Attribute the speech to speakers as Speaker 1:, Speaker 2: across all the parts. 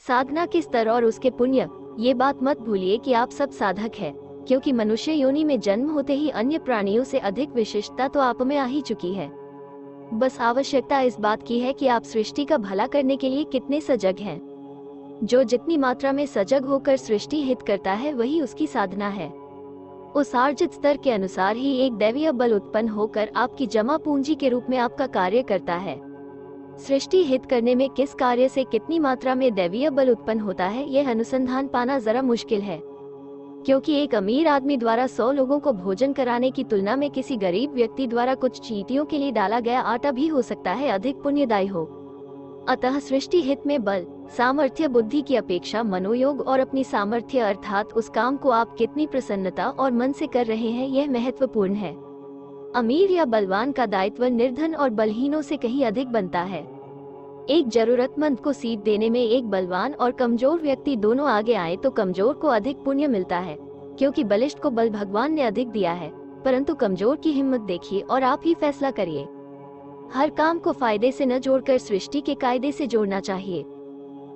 Speaker 1: साधना के स्तर और उसके पुण्य, ये बात मत भूलिए कि आप सब साधक हैं, क्योंकि मनुष्य योनि में जन्म होते ही अन्य प्राणियों से अधिक विशिष्टता तो आप में आ ही चुकी है। बस आवश्यकता इस बात की है कि आप सृष्टि का भला करने के लिए कितने सजग हैं। जो जितनी मात्रा में सजग होकर सृष्टि हित करता है वही उसकी साधना है। उस आर्जित स्तर के अनुसार ही एक दैवीय बल उत्पन्न होकर आपकी जमा पूंजी के रूप में आपका कार्य करता है। सृष्टि हित करने में किस कार्य से कितनी मात्रा में दैवीय बल उत्पन्न होता है, यह अनुसंधान पाना जरा मुश्किल है, क्योंकि एक अमीर आदमी द्वारा 100 लोगों को भोजन कराने की तुलना में किसी गरीब व्यक्ति द्वारा कुछ चींटियों के लिए डाला गया आटा भी हो सकता है अधिक पुण्यदायी हो। अतः सृष्टि हित में बल, सामर्थ्य, बुद्धि की अपेक्षा मनोयोग और अपनी सामर्थ्य अर्थात उस काम को आप कितनी प्रसन्नता और मन से कर रहे हैं, यह महत्वपूर्ण है। अमीर या बलवान का दायित्व निर्धन और बलहीनों से कहीं अधिक बनता है। एक जरूरतमंद को सीट देने में एक बलवान और कमजोर व्यक्ति दोनों आगे आए तो कमजोर को अधिक पुण्य मिलता है, क्योंकि बलिष्ठ को बल भगवान ने अधिक दिया है। परंतु कमजोर की हिम्मत देखिए और आप ही फैसला करिए। हर काम को फायदे से न जोड़कर सृष्टि के कायदे से जोड़ना चाहिए।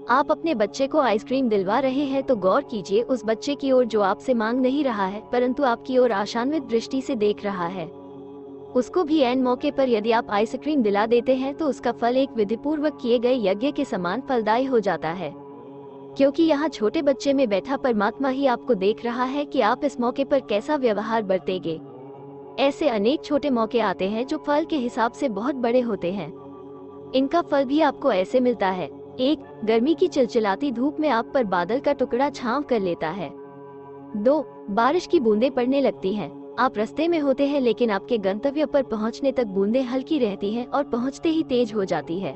Speaker 1: आप अपने बच्चे को आइसक्रीम दिलवा रहे हैं तो गौर कीजिए उस बच्चे की ओर जो आपसे मांग नहीं रहा है, परंतु आपकी ओर आशान्वित दृष्टि से देख रहा है। उसको भी ऐन मौके पर यदि आप आइसक्रीम दिला देते हैं तो उसका फल एक विधिपूर्वक किए गए यज्ञ के समान फलदायी हो जाता है, क्योंकि यहाँ छोटे बच्चे में बैठा परमात्मा ही आपको देख रहा है कि आप इस मौके पर कैसा व्यवहार बरतेंगे। ऐसे अनेक छोटे मौके आते हैं जो फल के हिसाब से बहुत बड़े होते हैं। इनका फल भी आपको ऐसे मिलता है। 1. गर्मी की चिलचिलाती धूप में आप पर बादल का टुकड़ा छांव कर लेता है। 2. बारिश की बूंदें पड़ने लगती हैं। आप रास्ते में होते हैं लेकिन आपके गंतव्य पर पहुंचने तक बूंदें हल्की रहती हैं और पहुंचते ही तेज हो जाती है।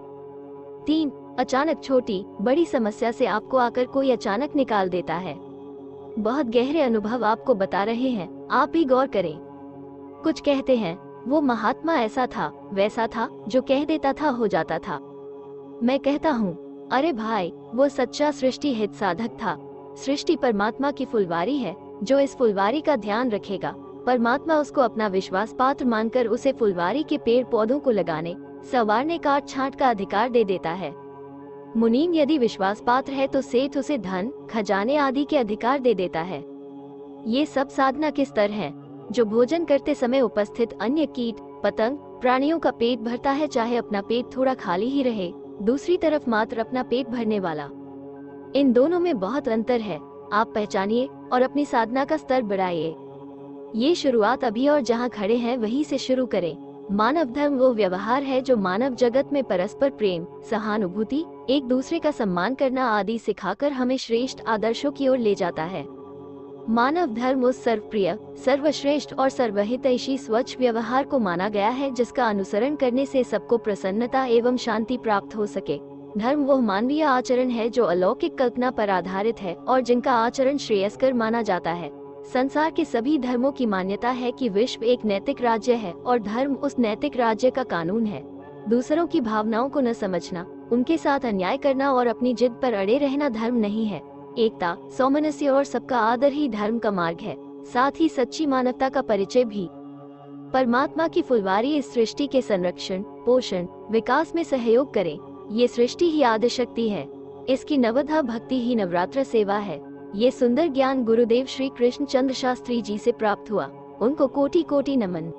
Speaker 1: 3. अचानक छोटी बड़ी समस्या से आपको आकर कोई अचानक निकाल देता है। बहुत गहरे अनुभव आपको बता रहे हैं, आप ही गौर करें। कुछ कहते हैं वो महात्मा ऐसा था वैसा था, जो कह देता था हो जाता था। मैं कहता हूँ अरे भाई, वो सच्चा सृष्टि हित साधक था। सृष्टि परमात्मा की फुलवारी है, जो इस फुलवारी का ध्यान रखेगा परमात्मा उसको अपना विश्वास पात्र मानकर उसे फुलवारी के पेड़ पौधों को लगाने, संवारने, काट छांट का अधिकार दे देता है। मुनीम यदि विश्वास पात्र है तो सेठ उसे धन, खजाने आदि के अधिकार दे देता है। ये सब साधना के स्तर हैं, जो भोजन करते समय उपस्थित अन्य कीट पतंग प्राणियों का पेट भरता है, चाहे अपना पेट थोड़ा खाली ही रहे, दूसरी तरफ मात्र अपना पेट भरने वाला। इन दोनों में बहुत अंतर है। आप पहचानिए और अपनी साधना का स्तर बढ़ाइए। ये शुरुआत अभी और जहाँ खड़े हैं वहीं से शुरू करें। मानव धर्म वो व्यवहार है जो मानव जगत में परस्पर प्रेम, सहानुभूति, एक दूसरे का सम्मान करना आदि सिखाकर हमें श्रेष्ठ आदर्शों की ओर ले जाता है। मानव धर्म उस सर्वप्रिय, सर्वश्रेष्ठ और सर्वहितैषी स्वच्छ व्यवहार को माना गया है जिसका अनुसरण करने से सबको प्रसन्नता एवं शांति प्राप्त हो सके। धर्म वह मानवीय आचरण है जो अलौकिक कल्पना पर आधारित है और जिनका आचरण श्रेयस्कर माना जाता है। संसार के सभी धर्मों की मान्यता है कि विश्व एक नैतिक राज्य है और धर्म उस नैतिक राज्य का कानून है। दूसरों की भावनाओं को न समझना, उनके साथ अन्याय करना और अपनी जिद पर अड़े रहना धर्म नहीं है। एकता, सौमनस्य और सबका आदर ही धर्म का मार्ग है, साथ ही सच्ची मानवता का परिचय भी। परमात्मा की फुलवारी इस सृष्टि के संरक्षण, पोषण, विकास में सहयोग करे। ये सृष्टि ही आदि शक्ति है। इसकी नवधा भक्ति ही नवरात्र सेवा है। ये सुंदर ज्ञान गुरुदेव श्री कृष्ण चंद्र शास्त्री जी से प्राप्त हुआ। उनको कोटि कोटि नमन।